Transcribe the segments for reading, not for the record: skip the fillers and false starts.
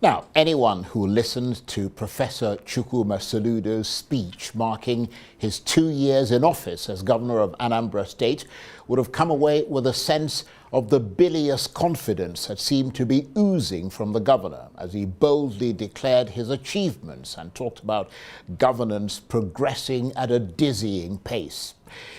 Now, anyone who listened to Professor Chukwuma Soludo's speech marking his 2 years in office as governor of Anambra State would have come away with a sense of the bilious confidence that seemed to be oozing from the governor as he boldly declared his achievements and talked about governance progressing at a dizzying pace.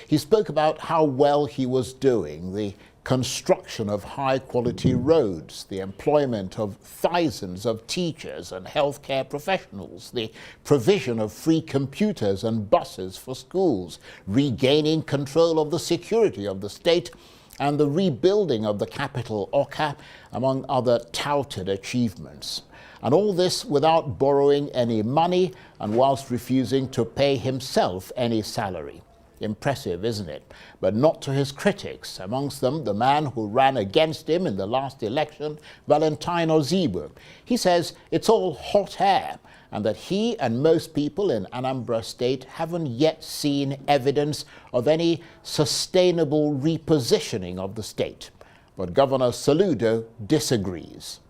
He spoke about how well he was doing, the construction of high-quality roads, the employment of thousands of teachers and healthcare professionals, the provision of free computers and buses for schools, regaining control of the security of the state, and the rebuilding of the capital, Awka, among other touted achievements. And all this without borrowing any money and whilst refusing to pay himself any salary. Impressive, isn't it? But not to his critics, amongst them the man who ran against him in the last election, Val Ozigbo. He says it's all hot air and that he and most people in Anambra State haven't yet seen evidence of any sustainable repositioning of the state. But Governor Soludo disagrees.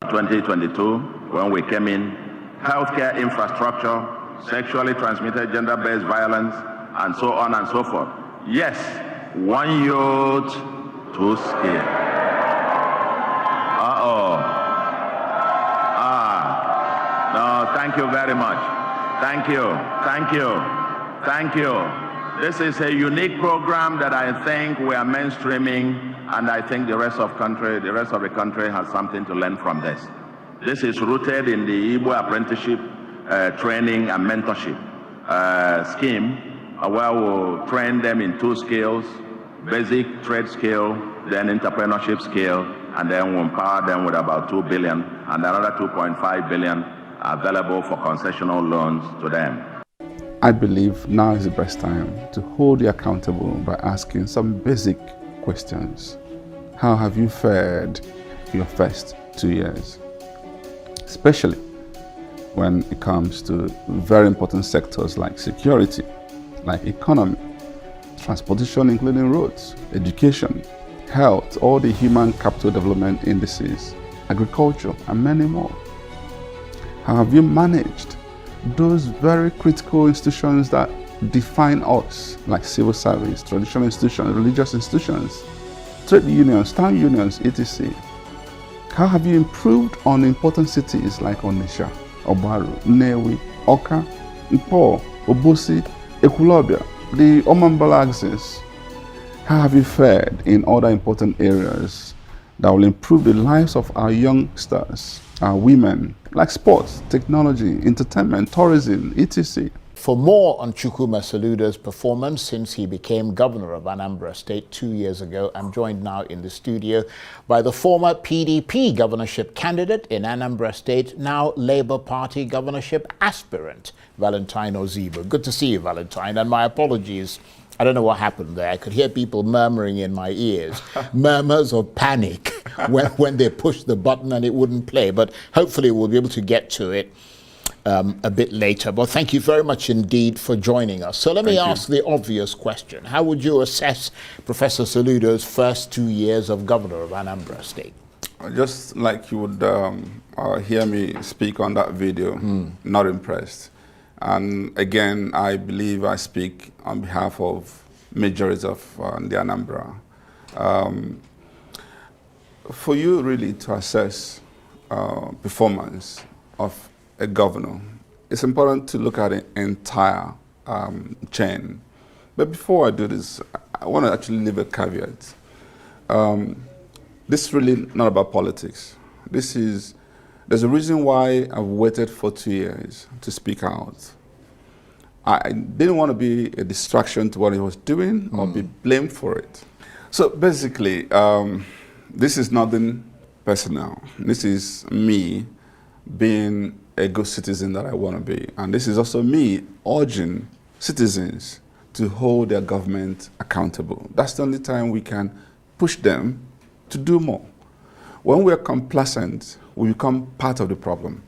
2022, when we came in, healthcare infrastructure, sexually transmitted gender-based violence, and so on and so forth. Yes, one youth, two skill. No, thank you very much. Thank you, thank you, thank you. This is a unique program that I think we are mainstreaming, and I think the rest of the country has something to learn from this. This is rooted in the Igbo apprenticeship training and mentorship scheme, where we'll train them in 2 skills, basic trade skill, then entrepreneurship skill, and then we'll empower them with about 2 billion and another 2.5 billion available for concessional loans to them. I believe now is the best time to hold you accountable by asking some basic questions. How have you fared your first 2 years? Especially when it comes to very important sectors like security, like economy, transportation including roads, education, health, all the human capital development indices, agriculture, and many more. How have you managed those very critical institutions that define us, like civil service, traditional institutions, religious institutions, trade unions, town unions, etc.? How have you improved on important cities like Onitsha, Obaru, Nnewi, Awka, Nkpor, Obosi, Ekwulobia, the Omambala axis? How have you fared in other important areas that will improve the lives of our youngsters, our women, like sports, technology, entertainment, tourism, etc.? For more on Chukwuma Soludo's performance since he became governor of Anambra State 2 years ago, I'm joined now in the studio by the former PDP governorship candidate in Anambra State, now Labour Party governorship aspirant, Valentine Ozigbo. Good to see you, Valentine, and my apologies. I don't know what happened there. I could hear people murmuring in my ears, murmurs of panic when they pushed the button and it wouldn't play. But hopefully we'll be able to get to it a bit later. But thank you very much indeed for joining us. So let me ask the obvious question. How would you assess Professor Soludo's first 2 years of governor of Anambra State? Just like you would hear me speak on that video, not impressed. And again, I believe I speak on behalf of majority of the Anambra. For you really to assess performance of a governor, it's important to look at the entire chain. But before I do this, I want to actually leave a caveat. This is really not about politics. There's a reason why I've waited for 2 years to speak out. I didn't want to be a distraction to what he was doing or be blamed for it. So basically, this is nothing personal. This is me being a good citizen that I want to be. And this is also me urging citizens to hold their government accountable. That's the only time we can push them to do more. When we're complacent, we become part of the problem.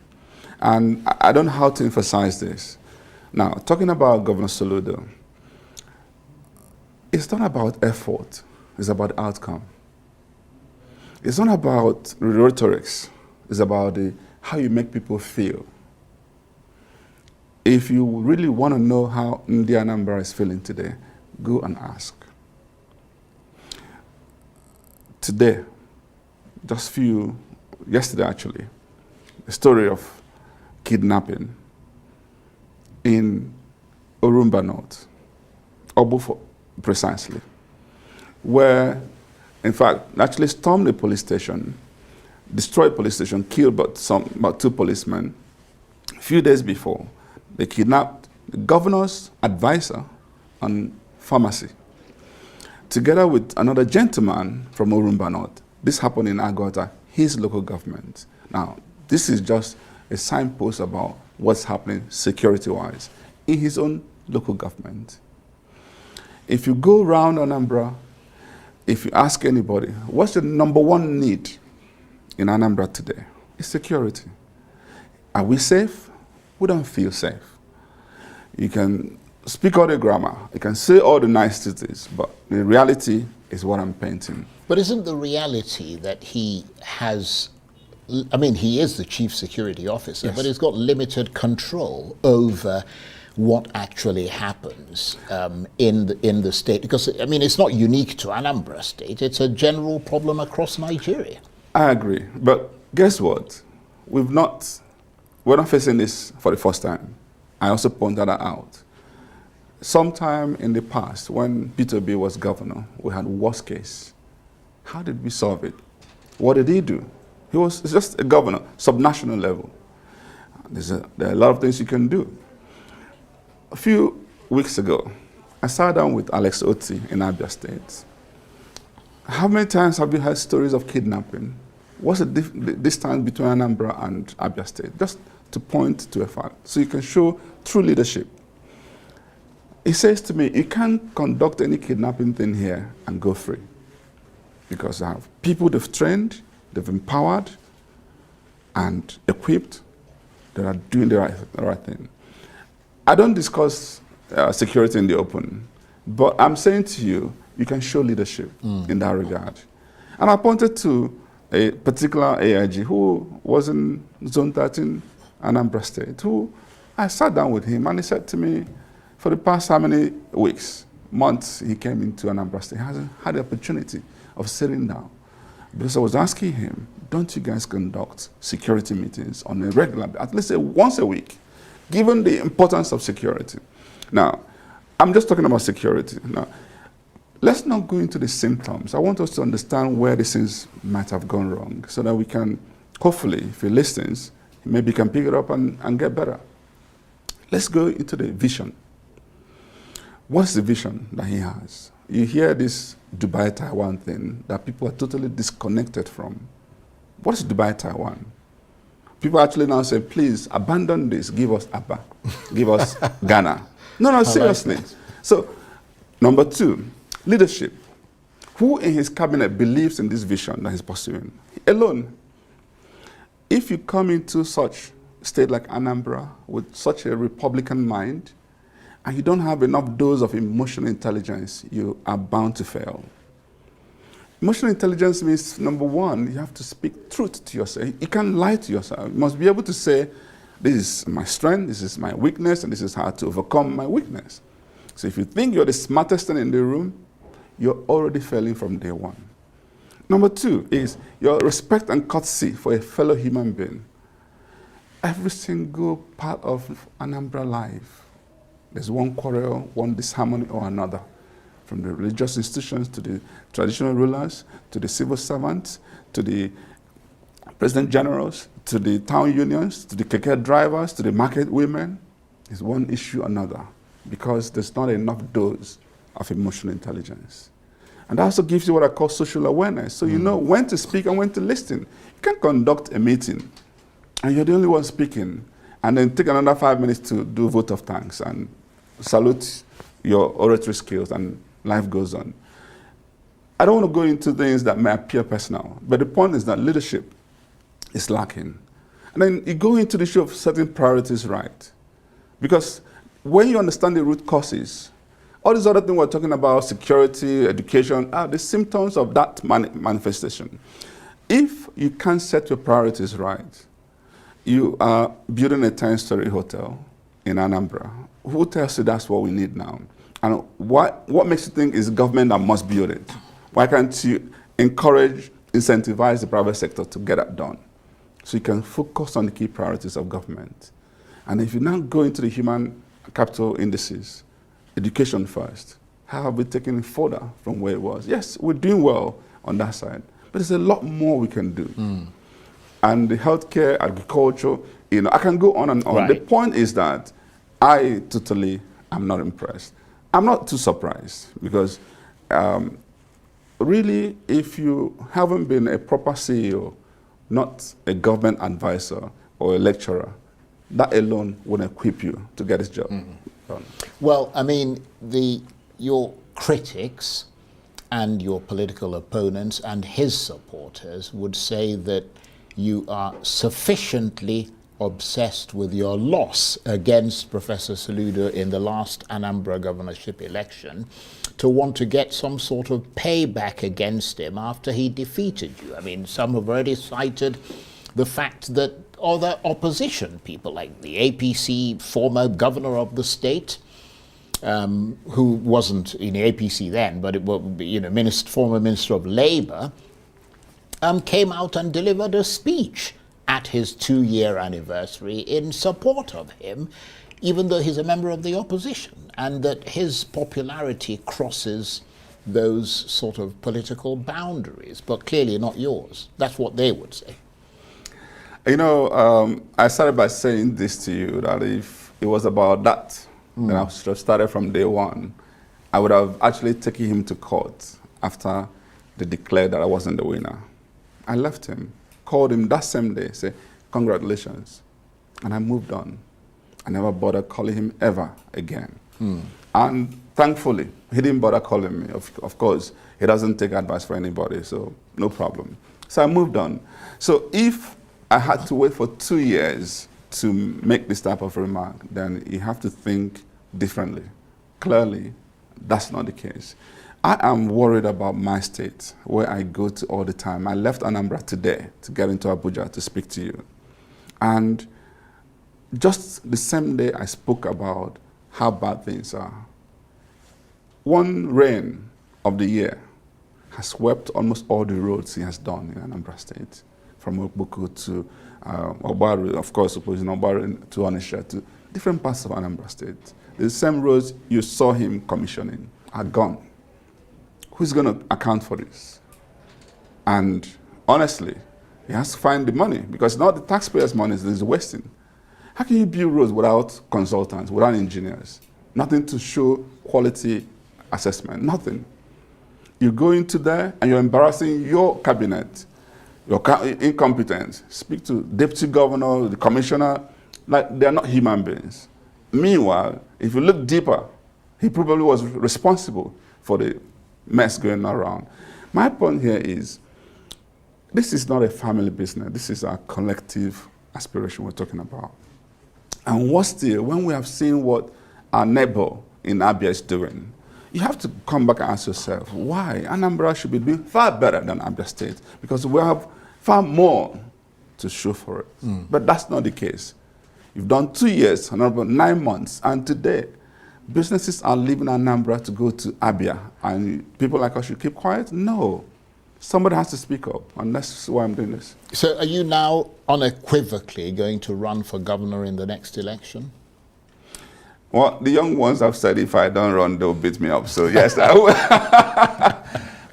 And I don't know how to emphasize this. Now, talking about Governor Soludo, it's not about effort, it's about outcome. It's not about rhetorics, It's about how you make people feel. If you really want to know how Anambra is feeling today, go and ask. Today, yesterday actually, a story of kidnapping in Orumba North, Obu precisely, where, in fact, actually stormed the police station, destroyed police station, killed about 2 policemen. A few days before, they kidnapped the governor's advisor on pharmacy, together with another gentleman from Orumba North. This happened in Agota, his local government. Now, this is just a signpost about what's happening security-wise in his own local government. If you go around Anambra, if you ask anybody, what's the #1 need in Anambra today? It's security. Are we safe? We don't feel safe. You can speak all the grammar, you can say all the niceties, but the reality is what I'm painting. But isn't the reality that he has, I mean, he is the chief security officer, Yes. but he's got limited control over what actually happens in the state? Because, I mean, it's not unique to Anambra State, it's a general problem across Nigeria. I agree, but guess what? We're not facing this for the first time. I also pointed that out. Sometime in the past, when Peter Obi was governor, we had worst case. How did we solve it? What did he do? He was just a governor, subnational level. There are a lot of things you can do. A few weeks ago, I sat down with Alex Oti in Abia State. How many times have you heard stories of kidnapping? What's the distance between Anambra and Abia State? Just to point to a fact, so you can show true leadership. He says to me, you can't conduct any kidnapping thing here and go free. Because I have people they've trained, they've empowered, and equipped that are doing the right thing. I don't discuss security in the open, but I'm saying to you, you can show leadership in that regard. And I pointed to a particular AIG who was in Zone 13, Anambra State, who I sat down with him and he said to me, for the past how many weeks, months he came into Anambra State, he hasn't had the opportunity of sitting down. Because I was asking him, don't you guys conduct security meetings on a regular, at least once a week, given the importance of security? Now, I'm just talking about security. Now, let's not go into the symptoms. I want us to understand where these things might have gone wrong so that we can, hopefully, if he listens, maybe can pick it up and get better. Let's go into the vision. What's the vision that he has? You hear this Dubai, Taiwan thing that people are totally disconnected from. What is Dubai, Taiwan? People actually now say, please abandon this, give us Abba, give us Ghana. No, seriously. So, number 2, leadership. Who in his cabinet believes in this vision that he's pursuing? Alone. If you come into such a state like Anambra with such a Republican mind, and you don't have enough dose of emotional intelligence, you are bound to fail. Emotional intelligence means, number 1, you have to speak truth to yourself. You can't lie to yourself. You must be able to say, this is my strength, this is my weakness, and this is how to overcome my weakness. So if you think you're the smartest thing in the room, you're already failing from day 1. Number 2 is your respect and courtesy for a fellow human being. Every single part of Anambra life, there's one quarrel, one disharmony or another. From the religious institutions to the traditional rulers, to the civil servants, to the president generals, to the town unions, to the keke drivers, to the market women. There's one issue or another because there's not enough dose of emotional intelligence. And that also gives you what I call social awareness. So you know when to speak and when to listen. You can't conduct a meeting and you're the only one speaking and then take another 5 minutes to do vote of thanks and salute your oratory skills and life goes on. I don't want to go into things that may appear personal, but the point is that leadership is lacking. And then you go into the issue of setting priorities right. Because when you understand the root causes, all these other things we're talking about, security, education, are the symptoms of that manifestation. If you can't set your priorities right, you are building a 10-story hotel in Anambra. Who tells you that's what we need now? And what makes you think it's government that must build it? Why can't you encourage, incentivize the private sector to get that done? So you can focus on the key priorities of government. And if you now go into the human capital indices, education first, how have we taken it further from where it was? Yes, we're doing well on that side, but there's a lot more we can do. And the healthcare, agriculture, I can go on and on. Right. The point is that I totally am not impressed. I'm not too surprised because really, if you haven't been a proper CEO, not a government advisor or a lecturer, that alone wouldn't equip you to get this job done. Well, I mean, your critics and your political opponents and his supporters would say that you are sufficiently obsessed with your loss against Professor Soludo in the last Anambra governorship election to want to get some sort of payback against him after he defeated you. I mean, some have already cited the fact that other opposition people, like the APC former governor of the state, who wasn't in the APC then, but it was, former Minister of Labour, came out and delivered a speech at his 2-year anniversary in support of him, even though he's a member of the opposition, and that his popularity crosses those sort of political boundaries, but clearly not yours. That's what they would say. I started by saying this to you, that if it was about that, then I should have started from day one. I would have actually taken him to court after they declared that I wasn't the winner. I left him, called him that same day, said, congratulations. And I moved on. I never bothered calling him ever again. And thankfully, he didn't bother calling me. Of course, he doesn't take advice from anybody, so no problem. So I moved on. So if I had to wait for 2 years to make this type of remark, then you have to think differently. Clearly, that's not the case. I am worried about my state, where I go to all the time. I left Anambra today to get into Abuja to speak to you. And just the same day I spoke about how bad things are, one rain of the year has swept almost all the roads he has done in Anambra State, from Okbuku to Obaru, of course, opposing Obaru to Onitsha, to different parts of Anambra State. The same roads you saw him commissioning are gone. Who's going to account for this? And honestly, he has to find the money, because not the taxpayers' money is wasting. How can you build roads without consultants, without engineers? Nothing to show quality assessment, nothing. You go into there and you're embarrassing your cabinet, your incompetence. Speak to deputy governor, the commissioner, like they're not human beings. Meanwhile, if you look deeper, he probably was responsible for the mess going around. My point here is, this is not a family business. This is our collective aspiration we're talking about. And what's still, when we have seen what our neighbor in Abia is doing, you have to come back and ask yourself, why Anambra should be doing far better than Abia State? Because we have far more to show for it. But that's not the case. You've done 2 years, another 9 months, and today, businesses are leaving Anambra to go to Abia, and people like us should keep quiet? No. Somebody has to speak up, and that's why I'm doing this. So are you now unequivocally going to run for governor in the next election? Well, the young ones have said if I don't run, they'll beat me up. So yes, I will.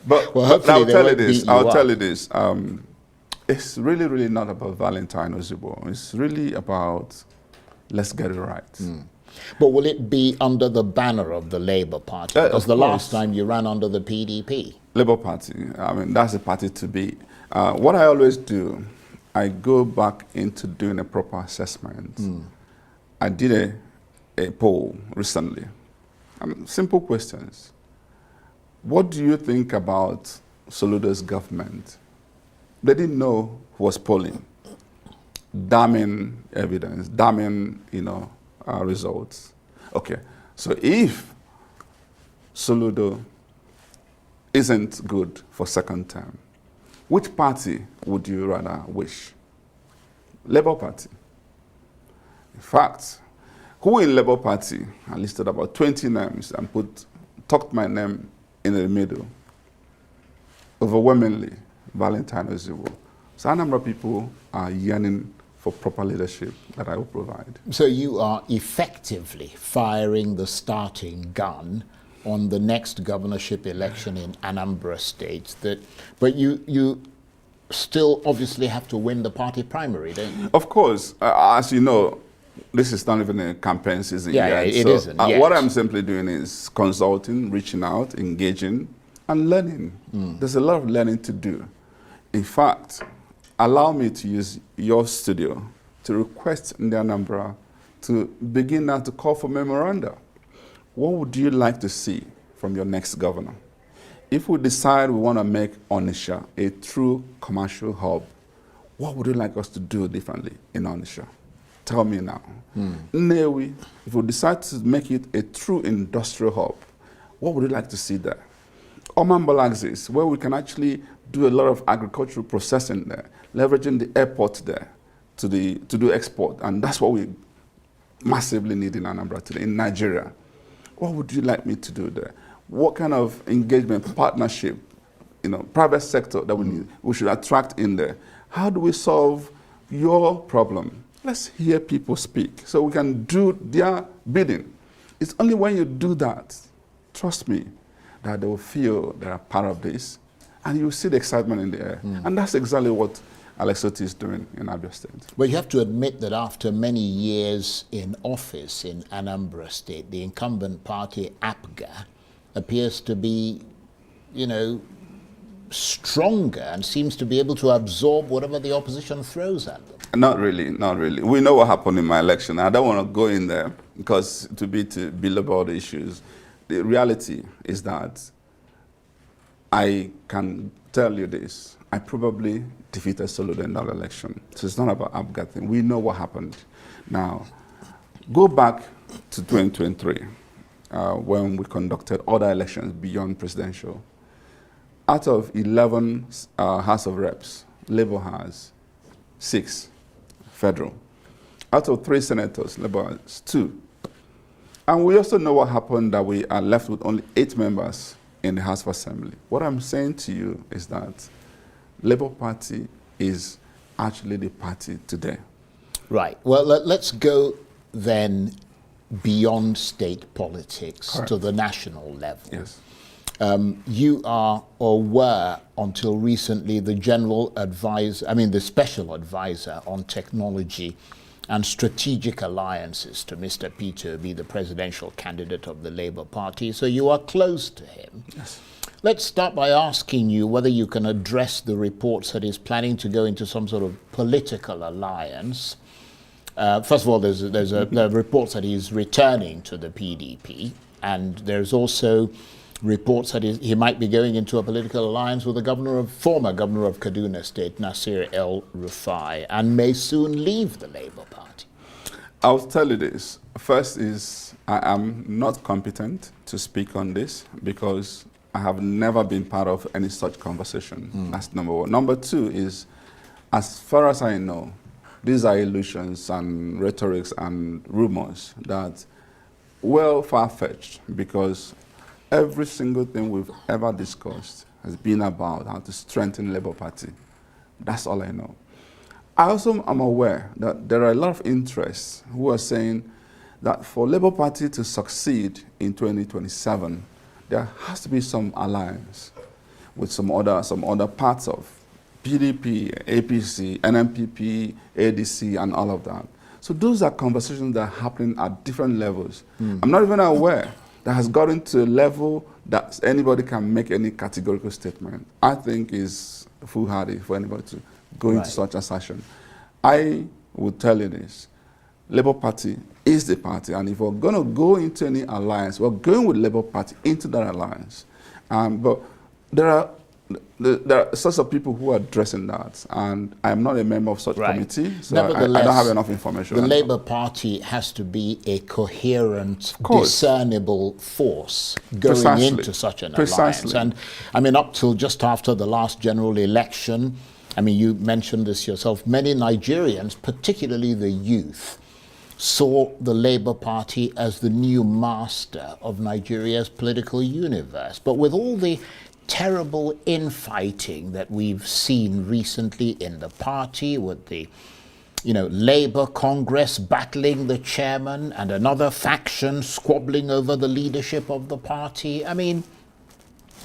But well, hopefully I'll tell you this. It's really, really not about Valentine Ozigbo. It's really about let's get it right. But will it be under the banner of the Labour Party? Because the last time you ran under the PDP. Labour Party, I mean, that's the party to be. What I always do, I go back into doing a proper assessment. I did a poll recently. Simple questions. What do you think about Soludo's government? They didn't know who was polling. Damning evidence, damning, results. Okay, so if Soludo isn't good for second term, Which party would you rather wish? Labour Party. In fact, who in Labour Party, I listed about 20 names and tucked my name in the middle. Overwhelmingly, Val Ozigbo. So Anambra people are yearning for proper leadership that I will provide. So you are effectively firing the starting gun on the next governorship election in Anambra State. But you still obviously have to win the party primary, don't you? Of course. As you know, this is not even a campaign season yet. It isn't yet. What I'm simply doing is consulting, reaching out, engaging, and learning. There's a lot of learning to do. In fact, allow me to use your studio to request the Anambra to begin now to call for memoranda. What would you like to see from your next governor? If we decide we want to make Onitsha a true commercial hub, what would you like us to do differently in Onitsha? Tell me now. Nnewi, if we decide to make it a true industrial hub, what would you like to see there? Omambalaxis, where we can actually do a lot of agricultural processing there, leveraging the airport there to do export, and that's what we massively need in Anambra today, in Nigeria. What would you like me to do there? What kind of engagement, partnership, private sector that we should attract in there? How do we solve your problem? Let's hear people speak so we can do their bidding. It's only when you do that, trust me, that they will feel they are part of this, and you will see the excitement in the air. And that's exactly what Alex Otti is doing in Abia State. Well, you have to admit that after many years in office in Anambra State, the incumbent party, APGA, appears to be, stronger and seems to be able to absorb whatever the opposition throws at them. Not really, not really. We know what happened in my election. I don't want to go in there because to belabor the issues. The reality is that I can tell you this. I probably defeated Soludo in that election. So it's not about APGA thing. We know what happened. Now, go back to 2023 when we conducted other elections beyond presidential. Out of 11 House of Reps, Labour has 6 federal. Out of 3 senators, Labour has 2. And we also know what happened, that we are left with only 8 members in the House of Assembly. What I'm saying to you is that Labour Party is actually the party today. Right. Well, let's go then beyond state politics. Correct. To the national level. Yes. You are or were until recently the the special advisor on technology and strategic alliances to Mr. Peter Obi, the presidential candidate of the Labour Party. So you are close to him. Yes. Let's start by asking you whether you can address the reports that he's planning to go into some sort of political alliance. First of all, there are reports that he's returning to the PDP, and there's also reports that he might be going into a political alliance with the former governor of Kaduna State, Nasir El-Rufai, and may soon leave the Labour Party. I'll tell you this. First is, I am not competent to speak on this because I have never been part of any such conversation. That's number one. Number two is, as far as I know, these are illusions and rhetorics and rumors that well far-fetched, because every single thing we've ever discussed has been about how to strengthen Labour Party. That's all I know. I also am aware that there are a lot of interests who are saying that for Labour Party to succeed in 2027, there has to be some alliance with some other parts of PDP, APC, NMPP, ADC, and all of that. So those are conversations that are happening at different levels. I'm not even aware that has gotten to a level that anybody can make any categorical statement. I think is foolhardy for anybody to go into such assertion. I will tell you this. Labour Party is the party, and if we're going to go into any alliance, we're going with Labour Party into that alliance. But there are there are sorts of people who are addressing that, and I am not a member of such committee, so I don't have enough information. The Labour Party has to be a coherent, discernible force going into such an alliance. And I mean, up till just after the last general election, I mean, you mentioned this yourself, many Nigerians, particularly the youth, saw the Labour Party as the new master of Nigeria's political universe. But with all the terrible infighting that we've seen recently in the party, with the Labour Congress battling the chairman and another faction squabbling over the leadership of the party, I mean,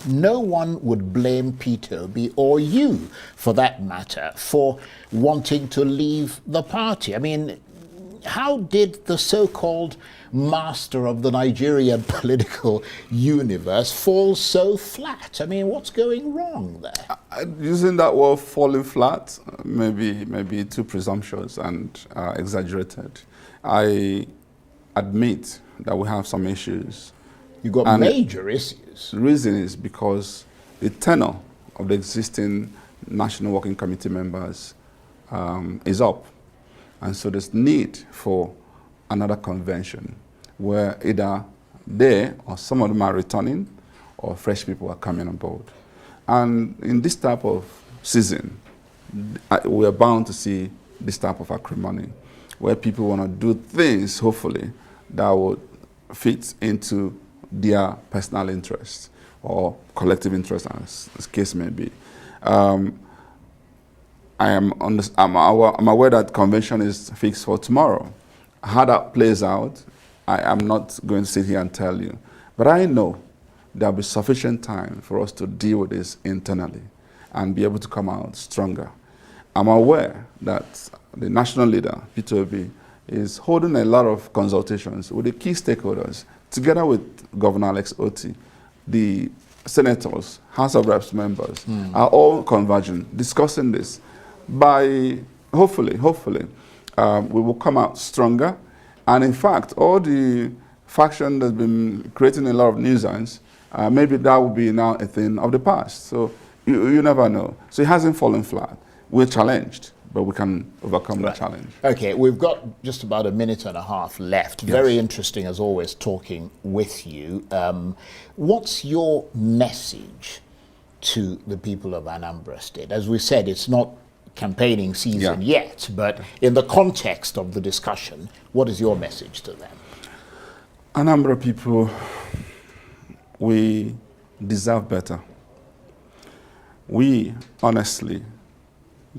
no one would blame Peter Obi, or you for that matter, for wanting to leave the party. I mean, how did the so-called master of the Nigerian political universe fall so flat? I mean, what's going wrong there? Using that word falling flat, maybe too presumptuous and exaggerated. I admit that we have some issues. You got major issues. The reason is because the tenure of the existing National Working Committee members is up. And so there's need for another convention where either they or some of them are returning or fresh people are coming on board. And in this type of season, we are bound to see this type of acrimony where people want to do things, hopefully, that would fit into their personal interests or collective interests, as the case may be. I'm aware that convention is fixed for tomorrow. How that plays out, I am not going to sit here and tell you. But I know there will be sufficient time for us to deal with this internally and be able to come out stronger. I'm aware that the national leader, Peter Obi, is holding a lot of consultations with the key stakeholders, together with Governor Alex Otti. The senators, House of Reps members are all converging, discussing this. By hopefully, we will come out stronger. And in fact, all the faction that's been creating a lot of nuisance, maybe that will be now a thing of the past. So you never know. So it hasn't fallen flat. We're challenged, but we can overcome the challenge. Okay, we've got just about a minute and a half left. Yes. Very interesting, as always, talking with you. What's your message to the people of Anambra State? As we said, it's not campaigning season yet, but in the context of the discussion, what is your message to them? Anambra people, we deserve better. We honestly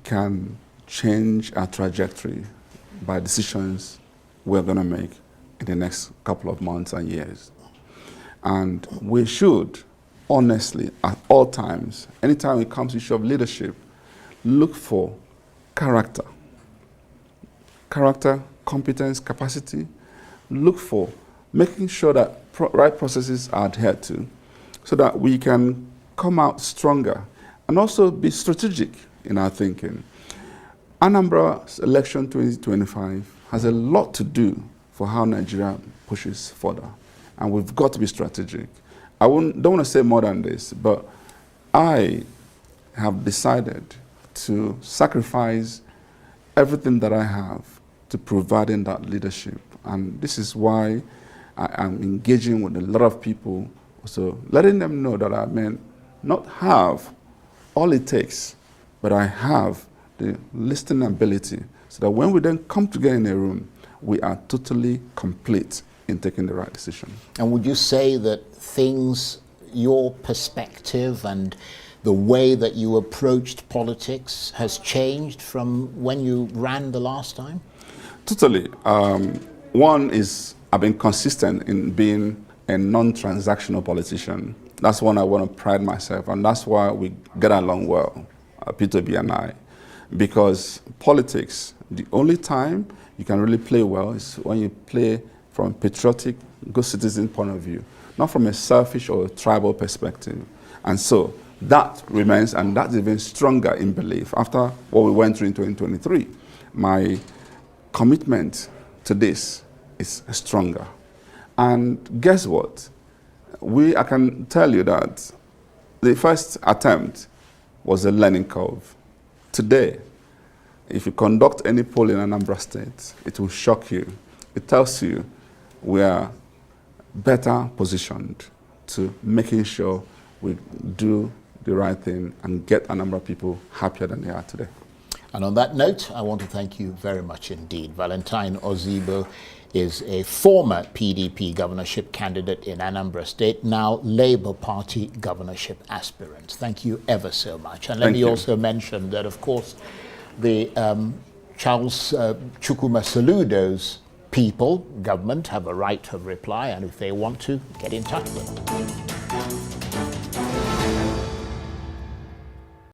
can change our trajectory by decisions we're going to make in the next couple of months and years. And we should honestly, at all times, anytime it comes to issue of leadership, look for character, competence, capacity. Look for making sure that right processes are adhered to so that we can come out stronger and also be strategic in our thinking. Anambra's election 2025 has a lot to do for how Nigeria pushes further, and we've got to be strategic. I don't want to say more than this, but I have decided to sacrifice everything that I have to providing that leadership. And this is why I am engaging with a lot of people, so letting them know that I may not have all it takes, but I have the listening ability, so that when we then come together in a room, we are totally complete in taking the right decision. And would you say that things, your perspective and the way that you approached politics has changed from when you ran the last time? Totally. One is I've been consistent in being a non-transactional politician. That's one I want to pride myself, and that's why we get along well, Peter B and I. Because politics, the only time you can really play well is when you play from a patriotic, good citizen point of view, not from a selfish or a tribal perspective. And so that remains, and that's even stronger in belief. After what we went through in 2023, my commitment to this is stronger. And guess what? I can tell you that the first attempt was a learning curve. Today, if you conduct any poll in Anambra State, it will shock you. It tells you we are better positioned to making sure we do the right thing and get Anambra people happier than they are today. And on that note, I want to thank you very much indeed. Valentine Ozigbo is a former PDP governorship candidate in Anambra State, now Labour Party governorship aspirant. Thank you ever so much. And let me also mention that, of course, the Charles Chukwuma Soludo's people, government, have a right of reply, and if they want to, get in touch with them.